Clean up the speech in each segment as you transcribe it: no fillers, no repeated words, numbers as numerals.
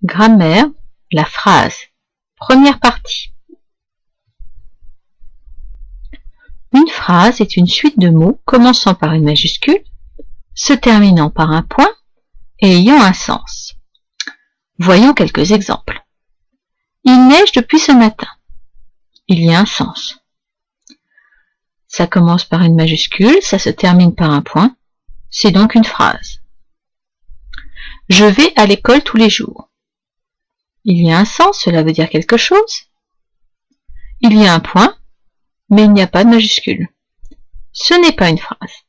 Grammaire, la phrase. Première partie. Une phrase est une suite de mots commençant par une majuscule, se terminant par un point et ayant un sens. Voyons quelques exemples. Il neige depuis ce matin. Il y a un sens. Ça commence par une majuscule, ça se termine par un point. C'est donc une phrase. Je vais à l'école tous les jours. Il y a un sens, cela veut dire quelque chose. Il y a un point, mais il n'y a pas de majuscule. Ce n'est pas une phrase.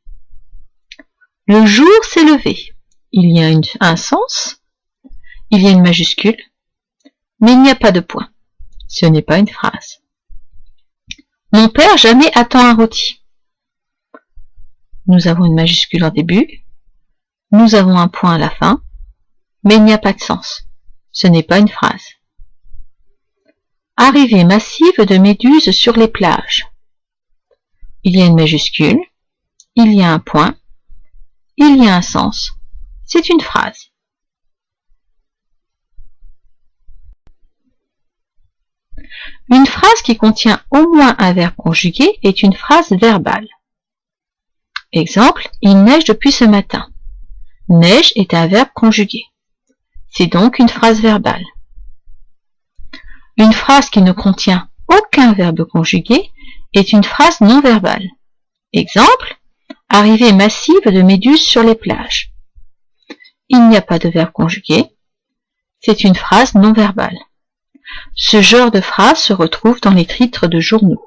Le jour s'est levé. Il y a un sens. Il y a une majuscule, mais il n'y a pas de point. Ce n'est pas une phrase. Mon père jamais attend un rôti. Nous avons une majuscule en début. Nous avons un point à la fin, mais il n'y a pas de sens. Ce n'est pas une phrase. Arrivée massive de méduses sur les plages. Il y a une majuscule, il y a un point, il y a un sens. C'est une phrase. Une phrase qui contient au moins un verbe conjugué est une phrase verbale. Exemple, il neige depuis ce matin. Neige est un verbe conjugué. C'est donc une phrase verbale. Une phrase qui ne contient aucun verbe conjugué est une phrase non verbale. Exemple, arrivée massive de méduses sur les plages. Il n'y a pas de verbe conjugué. C'est une phrase non verbale. Ce genre de phrase se retrouve dans les titres de journaux.